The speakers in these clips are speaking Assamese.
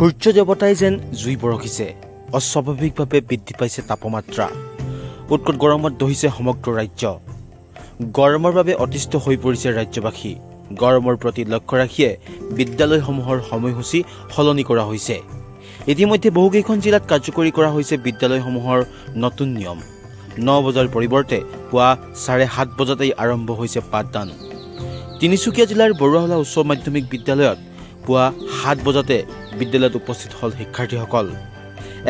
সূৰ্য দেৱতাই যেন জুই বৰষিছে অস্বাভাৱিকভাৱে বৃদ্ধি পাইছে তাপমাত্ৰা উৎকট গৰমত দহিছে সমগ্ৰ ৰাজ্য গৰমৰ বাবে অতিষ্ঠ হৈ পৰিছে ৰাজ্যবাসী গৰমৰ প্ৰতি লক্ষ্য ৰাখিয়ে বিদ্যালয়সমূহৰ সময়সূচী সলনি কৰা হৈছে ইতিমধ্যে বহুকেইখন জিলাত কাৰ্যকৰী কৰা হৈছে বিদ্যালয়সমূহৰ নতুন নিয়ম 9 বজাৰ পৰিৱৰ্তে পুৱা 7:30 বজাতেই আৰম্ভ হৈছে পাঠদান তিনিচুকীয়া জিলাৰ বৰুৱাহলা উচ্চ মাধ্যমিক বিদ্যালয়ত পুৱা 7 বজাতে বিদ্যালয়ত উপস্থিত হল শিক্ষাৰ্থীসকল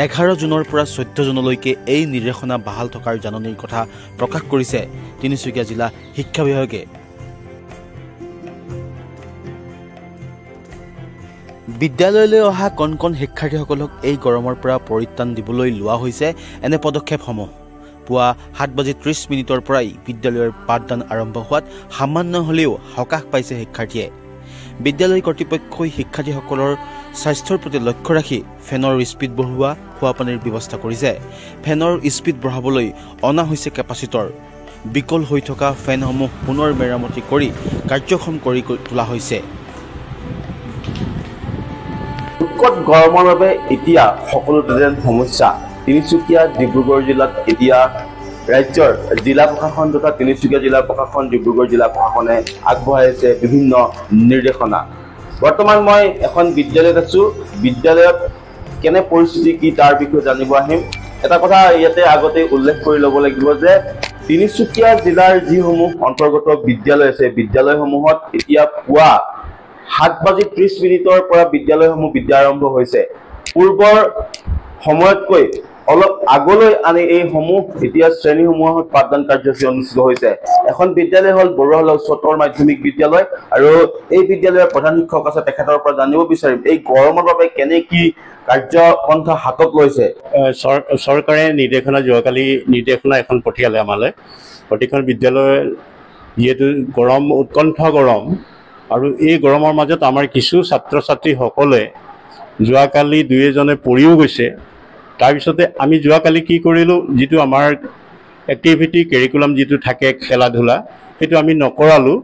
11 জুনৰ পৰা 14 জুনলৈকে এই নিৰ্দেশনা বাহাল থকাৰ জাননীৰ কথা প্ৰকাশ কৰিছে তিনিচুকীয়া জিলা শিক্ষা বিভাগে বিদ্যালয়লৈ অহা কণ শিক্ষাৰ্থীসকলক এই গৰমৰ পৰা পৰিত্ৰাণ দিবলৈ লোৱা হৈছে এনে পদক্ষেপসমূহ পুৱা 7:30 পৰাই বিদ্যালয়ৰ পাঠদান আৰম্ভ হোৱাত সামান্য হলেও হকাহ পাইছে শিক্ষাৰ্থীয়ে বিদ্যালয় কৰ্তৃপক্ষই শিক্ষাৰ্থীসকলৰ স্বাস্থ্যৰ প্ৰতি লক্ষ্য ৰাখি ফেনৰ স্পীড বঢ়োৱা খোৱা পানীৰ ব্যৱস্থা কৰিছে ফেনৰ স্পীড বঢ়াবলৈ অনা হৈছে কেপাচিটৰ বিকল হৈ থকা ফেনসমূহ পুনৰ মেৰামতি কৰি কাৰ্যক্ষম কৰি তোলা হৈছে উৎকট গৰমৰ বাবে এতিয়া সকলোতে সমস্যা তিনিচুকীয়া ডিব্ৰুগড় জিলাত এতিয়া ৰাজ্যৰ জিলা প্ৰশাসন তথা তিনিচুকীয়া জিলা প্ৰশাসন ডিব্ৰুগড় জিলা প্ৰশাসনে আগবঢ়াইছে বিভিন্ন নিৰ্দেশনা বৰ্তমান মই এখন বিদ্যালয়ত আছো বিদ্যালয়ত কেনে পৰিস্থিতি কি তাৰ বিষয়ে জানিব আহিম এটা কথা ইয়াতে আগতে উল্লেখ কৰি ল'ব লাগিব যে তিনিচুকীয়া জিলাৰ যিসমূহ অন্তৰ্গত বিদ্যালয় আছে বিদ্যালয়সমূহত এতিয়া পুৱা 7:30 পৰা বিদ্যালয়সমূহ বিদ্যা আৰম্ভ হৈছে পূৰ্বৰ সময়তকৈ অলপ আগলৈ আনি এই সমূহ এতিয়া শ্ৰেণীসমূহত পাঠদান কাৰ্যসূচী অনুষ্ঠিত হৈছে এখন বিদ্যালয় হল বৰুৱাহলা উচ্চতৰ মাধ্যমিক বিদ্যালয় আৰু এই বিদ্যালয়ৰ প্ৰধান শিক্ষক আছে তেখেতৰ পৰা জানিব বিচাৰিম এই গৰমৰ বাবে কেনে কি কাৰ্যপন্থা হাতত লৈছে চৰকাৰে নিৰ্দেশনা যোৱাকালি নিৰ্দেশনা এখন পঠিয়ালে আমালৈ প্ৰতিখন বিদ্যালয় যিহেতু গৰম উৎকণ্ঠ গৰম আৰু এই গৰমৰ মাজত আমাৰ কিছু ছাত্ৰ ছাত্ৰীসকলে যোৱাকালি দুই এজনে পৰিও গৈছে তাৰপিছতে আমি যোৱাকালি কি কৰিলোঁ যিটো আমাৰ এক্টিভিটি কেৰিকুলাম যিটো থাকে খেলা ধূলা সেইটো আমি নকৰালোঁ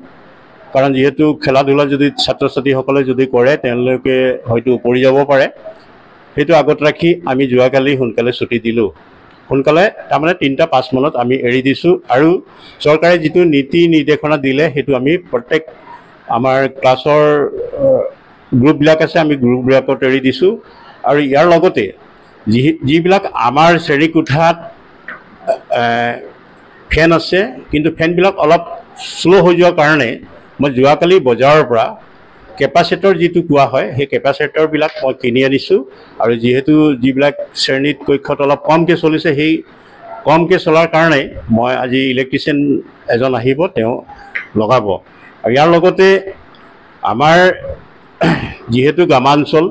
কাৰণ যিহেতু খেলা ধূলা যদি ছাত্ৰ ছাত্ৰীসকলে যদি কৰে তেওঁলোকে হয়তো পৰি যাব পাৰে সেইটো আগত ৰাখি আমি যোৱাকালি সোনকালে ছুটি দিলোঁ সোনকালে তাৰমানে 3:05 মানত আমি এৰি দিছোঁ আৰু চৰকাৰে যিটো নীতি নিৰ্দেশনা দিলে সেইটো আমি প্ৰত্যেক আমাৰ ক্লাছৰ গ্ৰুপবিলাক আছে আমি গ্ৰুপবিলাকত এৰি দিছোঁ আৰু ইয়াৰ লগতে যিবিলাক আমাৰ শ্ৰেণীকোঠাত ফেন আছে কিন্তু ফেনবিলাক অলপ শ্ল' হৈ যোৱাৰ কাৰণে মই যোৱাকালি বজাৰৰ পৰা কেপাচিটৰ যিটো কোৱা হয় সেই কেপাচিটৰবিলাক মই কিনি আনিছোঁ আৰু যিহেতু যিবিলাক শ্ৰেণীত কক্ষত অলপ কমকৈ চলিছে সেই কমকৈ চলাৰ কাৰণে মই আজি ইলেক্ট্ৰিচিয়ান এজন আহিব তেওঁ লগাব আৰু ইয়াৰ লগতে আমাৰ যিহেতু গ্ৰামাঞ্চল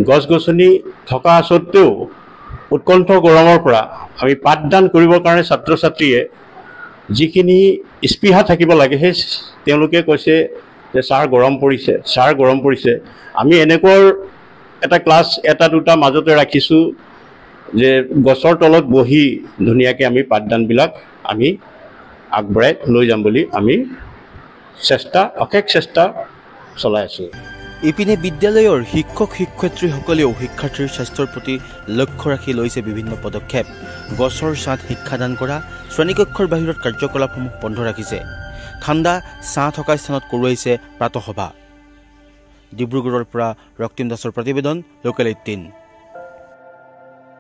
গছ গছনি থকা স্বত্তেও উৎকণ্ঠ গৰমৰ পৰা আমি পাঠদান কৰিবৰ কাৰণে ছাত্ৰ ছাত্ৰীয়ে যিখিনি স্পৃহা থাকিব লাগে সেই তেওঁলোকে কৈছে যে ছাৰ গৰম পৰিছে আমি এনেকুৱা এটা ক্লাছ এটা দুটা মাজতে ৰাখিছোঁ যে গছৰ তলত বহি ধুনীয়াকৈ আমি পাঠদানবিলাক আমি আগবঢ়াই লৈ যাম বুলি আমি অশেষ চেষ্টা চলাই আছোঁ ইপিনে বিদ্যালয়ৰ শিক্ষক শিক্ষয়িত্ৰীসকলেও শিক্ষাৰ্থীৰ স্বাস্থ্যৰ প্ৰতি লক্ষ্য ৰাখি লৈছে বিভিন্ন পদক্ষেপ গছৰ ছাঁত শিক্ষাদান কৰা শ্ৰেণীকক্ষৰ বাহিৰত কাৰ্যকলাপসমূহ বন্ধ ৰাখিছে ঠাণ্ডা ছাঁ থকা স্থানত কৰোৱাইছে প্ৰাতঃসভা ডিব্ৰুগড়ৰ পৰা ৰক্তিম দাসৰ প্ৰতিবেদন লোকেল 18